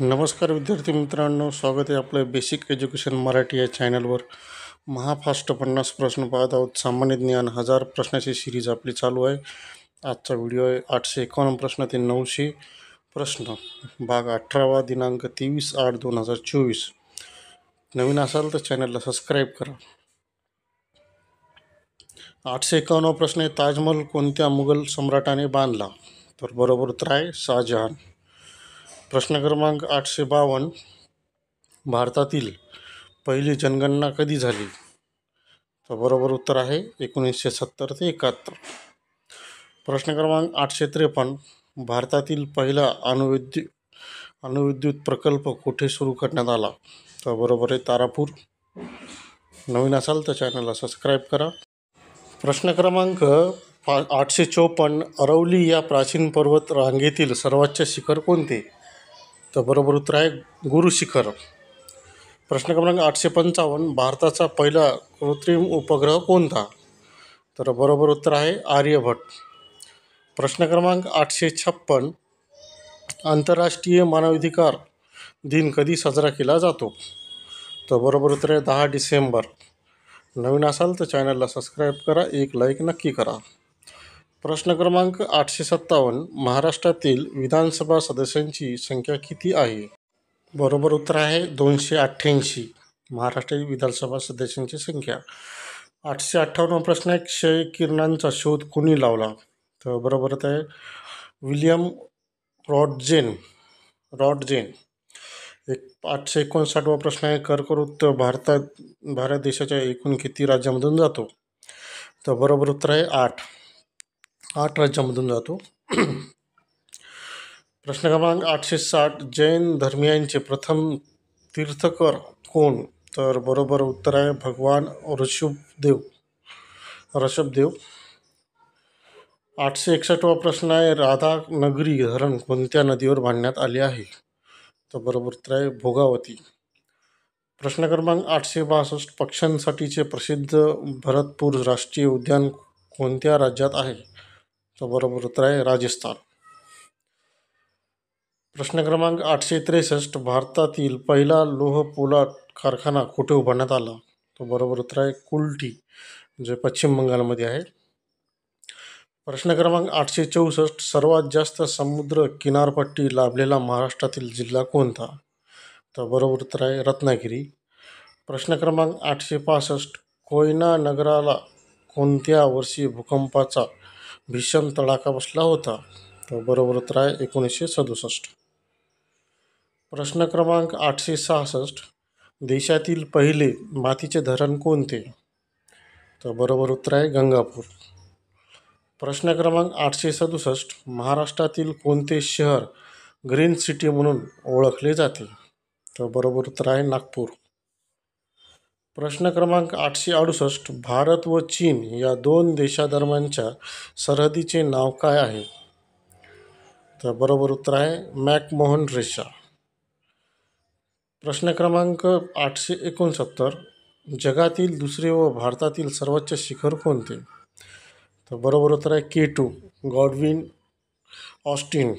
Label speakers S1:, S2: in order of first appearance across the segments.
S1: नमस्कार विद्यार्थी मित्रांनो, स्वागत आहे आपलं बेसिक एज्युकेशन मराठी या चॅनलवर. महाफास्ट 50 प्रश्न पाहत आहोत. सामान्य ज्ञान 1000 प्रश्नाची सिरीज आपली चालू आहे. आजचा व्हिडिओ आहे 851 प्रश्न ते 900 प्रश्न, भाग 18वा, दिनांक 23/8/2024. नवीन असाल तर चॅनलला सबस्क्राईब करा. 851 प्रश्न आहे, ताजमहल कोणत्या मुघल सम्राटाने बांधला? तर बरोबर उत्तर आहे शाहजहान. प्रश्न क्रमांक 852, भारतातील पहिली जनगणना कधी झाली? तर बरोबर उत्तर आहे 1970 ते 71. प्रश्न क्रमांक 853, भारतातील पहिला अणुविद्युत प्रकल्प कुठे सुरू करण्यात आला? तर बरोबर आहे तारापूर. नवीन असाल तर चॅनलला सबस्क्राईब करा. प्रश्न क्रमांक 854, अरवली या प्राचीन पर्वत रांगेतील सर्वोच्च शिखर कोणते? तर बरोबर उत्तर आहे गुरु शिखर. प्रश्न क्रमांक 855, भारताचा पहिला कृत्रिम उपग्रह कोणता? तर बरोबर उत्तर आहे आर्यभट्ट. प्रश्न क्रमांक 856, आंतरराष्ट्रीय मानवाधिकार दिन कधी साजरा केला जातो? तर बरोबर उत्तर आहे 10 डिसेंबर. नवीन असाल तर चॅनलला सबस्क्राईब करा, एक लाईक नक्की करा. प्रश्न क्रमांक 857, महाराष्ट्रातील विधानसभा सदस्यांची संख्या किती आहे? बरोबर उत्तर आहे 288 महाराष्ट्रातील विधानसभा सदस्यांची संख्या. 858 प्रश्न आहे, क्षय किरणांचा शोध कोणी लावला? तर बरोबर आहे विल्यम रॉटजेन. 859 प्रश्न आहे, कर्कवृत्त भारत देशाच्या एकूण किती राज्यामधून जातो? तर बरोबर उत्तर आहे 8 राज्यामधून जातो. प्रश्न क्रमांक 860, जैन धर्मियांचे प्रथम तीर्थकर कोण? तर बरोबर उत्तर आहे भगवान ऋषभदेव. 861 प्रश्न आहे, राधानगरी धरण कोणत्या नदीवर बांधण्यात आले आहे? तर बरोबर उत्तर आहे भोगावती. प्रश्न क्रमांक 862, पक्ष्यांसाठीचे प्रसिद्ध भरतपूर राष्ट्रीय उद्यान कोणत्या राज्यात आहे? तर बरोबर उत्तर आहे राजस्थान. प्रश्न क्रमांक 863, भारतातील पहिला लोह पोलाद कारखाना कुठे उभारण्यात आला? तर बरोबर उत्तर आहे कुल्टी, जे पश्चिम बंगालमध्ये आहे. प्रश्न क्रमांक 864, सर्वात जास्त समुद्र किनारपट्टी लाभलेला महाराष्ट्रातील जिल्हा कोणता? तर बरोबर उत्तर आहे रत्नागिरी. प्रश्न क्रमांक 865, कोयना नगराला कोणत्या वर्षी भूकंपाचा भीषण तडाखा बसला होता? तर बरोबर उत्तर आहे 1967. प्रश्न क्रमांक 866, देशातील पहिले मातीचे धरण कोणते? तर बरोबर उत्तर आहे गंगापूर. प्रश्न क्रमांक 867, महाराष्ट्रातील कोणते शहर ग्रीन सिटी म्हणून ओळखले जाते? तर बरोबर उत्तर आहे नागपूर. प्रश्न क्रमांक 868, भारत व चीन या दोन देशादरम्यानच्या सरहद्दीचे नाव काय आहे? तर बरोबर उत्तर आहे मॅकमोहन रेषा. प्रश्न क्रमांक 869, जगातील दुसरे व भारतातील सर्वोच्च शिखर कोणते? तर बरोबर उत्तर आहे K2, गॉडविन ऑस्टिन.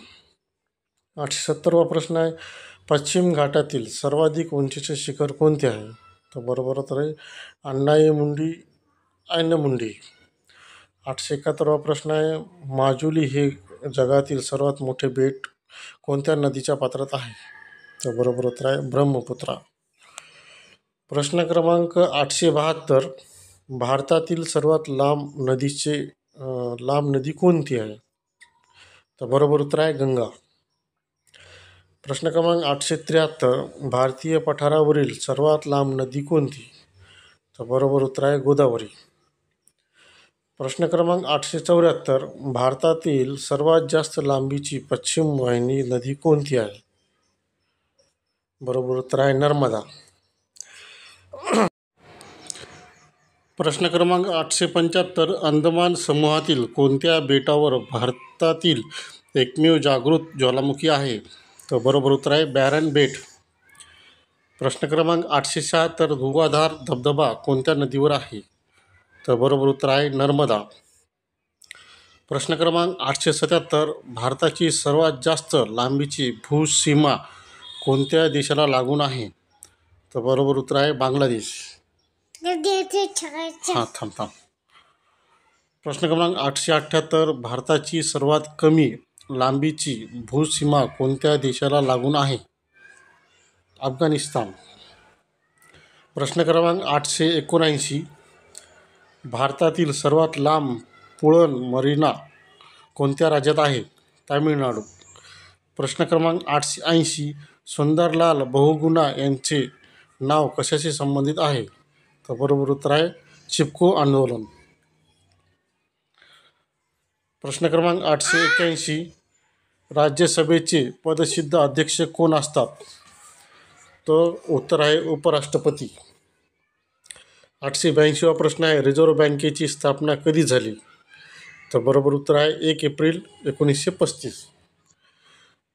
S1: 870 प्रश्न आहे, पश्चिम घाटातील सर्वाधिक उंचीचे शिखर कोणते आहे? तर बरोबर उत्तर आहे अण्णाईमुंडी. 871 प्रश्न आहे, माजुली हे जगातील सर्वात मोठे बेट कोणत्या नदीच्या पात्रात आहे? तर बरोबर उत्तर आहे ब्रह्मपुत्रा. प्रश्न क्रमांक 872, भारतातील सर्वात लांब नदी कोणती आहे? तर बरोबर उत्तर आहे गंगा. प्रश्न क्रमांक 873, भारतीय पठारावरील सर्वात लांब नदी कोणती? तर बरोबर उत्तर आहे गोदावरी. प्रश्न क्रमांक 874, भारतातील सर्वात जास्त लांबीची पश्चिम वाहिनी नदी कोणती आहे? बरोबर उत्तर आहे नर्मदा. प्रश्न क्रमांक 875, अंदमान समूहातील कोणत्या बेटावर भारतातील एकमेव जागृत ज्वालामुखी आहे? तर बरोबर उत्तर आहे बॅरन बेट. प्रश्न क्रमांक 876, धुवाधार धबधबा कोणत्या नदीवर आहे? तर बरोबर उत्तर आहे नर्मदा. प्रश्न क्रमांक 877, भारताची सर्वात जास्त लांबीची भूसीमा कोणत्या देशाला लागून आहे? तर बरोबर उत्तर आहे बांगलादेश. हां थांब. प्रश्न क्रमांक 878. भारताची सर्वात कमी लांबीची भूसीमा कोणत्या देशाला लागून आहे? अफगाणिस्तान. प्रश्न क्रमांक 879. भारतातील सर्वात लांब पुळण मरीना कोणत्या राज्यात आहे? तामिळनाडू. प्रश्न क्रमांक 880. सुंदरलाल बहुगुणा यांचे नाव कशाशी संबंधित आहे? तर बरोबर उत्तर आहे चिपको आंदोलन. प्रश्न क्रमांक 881. राज्यसभेचे पदसिद्ध अध्यक्ष कोण असतात? तर उत्तर आहे उपराष्ट्रपती. 882 प्रश्न आहे रिझर्व्ह बँकेची स्थापना कधी झाली? तर बरोबर उत्तर आहे 1 एप्रिल 1935.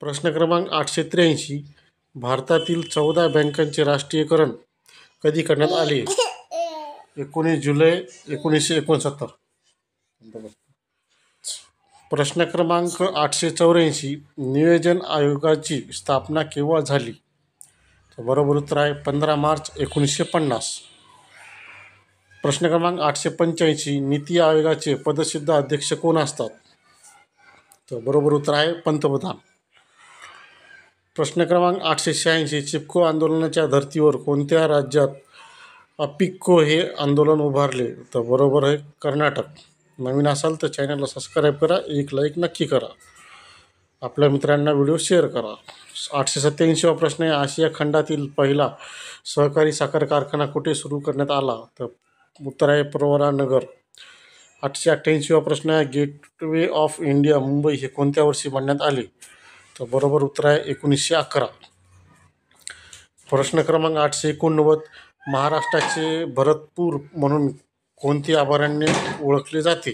S1: प्रश्न क्रमांक 883. भारतातील 14 बँकांचे राष्ट्रीयकरण कधी करण्यात आले? 19 जुलै 1969. प्रश्न क्रमांक 884. नियोजन आयोगाची स्थापना केव्हा झाली? तर बरोबर उत्तर आहे 15 मार्च 1950. प्रश्न क्रमांक 885. नीती आयोगाचे पदसिद्ध अध्यक्ष कोण असतात? तर बरोबर उत्तर आहे पंतप्रधान. प्रश्न क्रमांक 886. चिपको आंदोलनाच्या धर्तीवर कोणत्या राज्यात अपिक्को हे आंदोलन उभारले? तर बरोबर आहे कर्नाटक. नवीन असाल तर चॅनलला सबस्क्राईब करा, एक लाईक नक्की करा, आपल्या मित्रांना व्हिडिओ शेअर करा. 887 प्रश्न आहे आशिया खंडातील पहिला सहकारी साखर कारखाना कुठे सुरू करण्यात आला? तर उत्तर आहे प्रवरानगर. 888 प्रश्न आहे गेटवे ऑफ इंडिया मुंबई हे कोणत्या वर्षी बांधण्यात आले? तर बरोबर उत्तर आहे 1911. प्रश्न क्रमांक 889. महाराष्ट्राचे भरतपूर म्हणून कोणते अभयारण्य ओळखले जाते?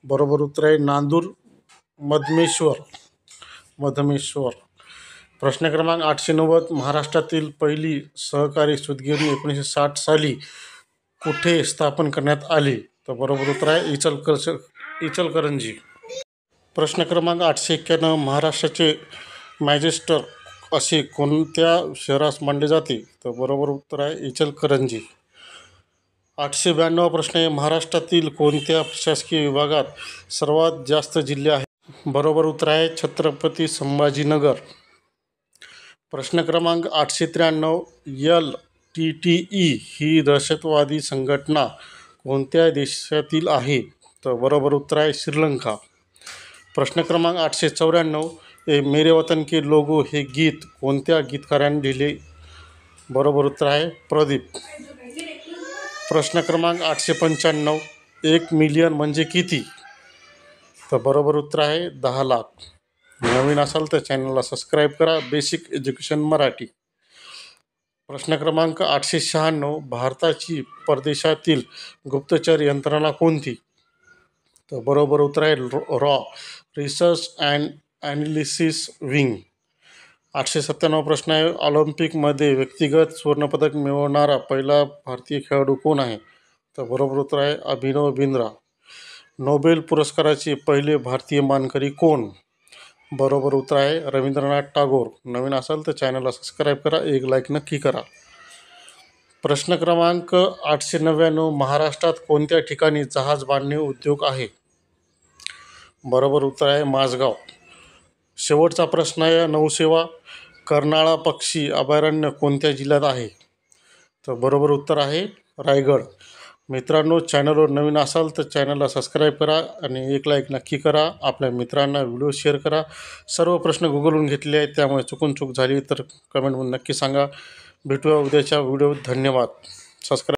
S1: बरोबर उत्तर आहे नांदूर मधमेश्वर. प्रश्न क्रमांक 890. महाराष्ट्रातील पहिली सहकारी सूतगिरणी 1960 साली कुठे स्थापन करण्यात आली? तर बरोबर उत्तर आहे इचलकरंजी. प्रश्न क्रमांक 891. महाराष्ट्राचे मँचेस्टर असे कोणत्या शहरास मानले जाते? तर बरोबर उत्तर आहे इचलकरंजी. 892 प्रश्न आहे महाराष्ट्रातील कोणत्या प्रशासकीय विभागात सर्वात जास्त जिल्हे आहेत? बरोबर उत्तर आहे छत्रपती संभाजीनगर. प्रश्न क्रमांक 893. LTTE ही दहशतवादी संघटना कोणत्या देशातील आहे? तर बरोबर उत्तर आहे श्रीलंका. प्रश्न क्रमांक 894. मेरे वतन के लोगो हे गीत कोणत्या गीतकाराने लिहिले? बरोबर उत्तर आहे प्रदीप. प्रश्न क्रमांक 895. 1 मिलियन म्हणजे किती? तर बरोबर उत्तर आहे 10 लाख. नवीन असाल तर चॅनलला सबस्क्राईब करा, बेसिक एज्युकेशन मराठी. प्रश्न क्रमांक 896. भारताची परदेशातील गुप्तचर यंत्रणा कोणती? तर बरोबर उत्तर आहे raw research and analysis wing. 897 प्रश्न आहे ऑलिम्पिकमध्ये व्यक्तिगत सुवर्णपदक मिळवणारा पहिला भारतीय खेळाडू कोण आहे? तर बरोबर उत्तर आहे अभिनव बिंद्रा. नोबेल पुरस्काराचे पहिले भारतीय मानकरी कोण? बरोबर उत्तर आहे रवींद्रनाथ टागोर. नवीन असाल तर चॅनलला सबस्क्राईब करा, एक लाईक नक्की करा. प्रश्न क्रमांक 899. महाराष्ट्रात कोणत्या ठिकाणी जहाज बांधणी उद्योग आहे? बरोबर उत्तर आहे माझगाव. शेवटचा प्रश्न आहे नौसेवा. कर्नाळा पक्षी अभयारण्य कोणत्या जिल्ह्यात आहे? तर बरोबर उत्तर आहे रायगड. मित्रांनो, चॅनलवर नवीन असाल तर चॅनलला सबस्क्राईब करा आणि एक लाईक नक्की करा, आपल्या मित्रांना व्हिडिओ शेअर करा. सर्व प्रश्न गुगलवरून घेतले आहेत, त्यामुळे चूक झाली तर कमेंटमध्ये नक्की सांगा. भेटूया उद्याच्या व्हिडिओ. धन्यवाद. सबस्क्राईब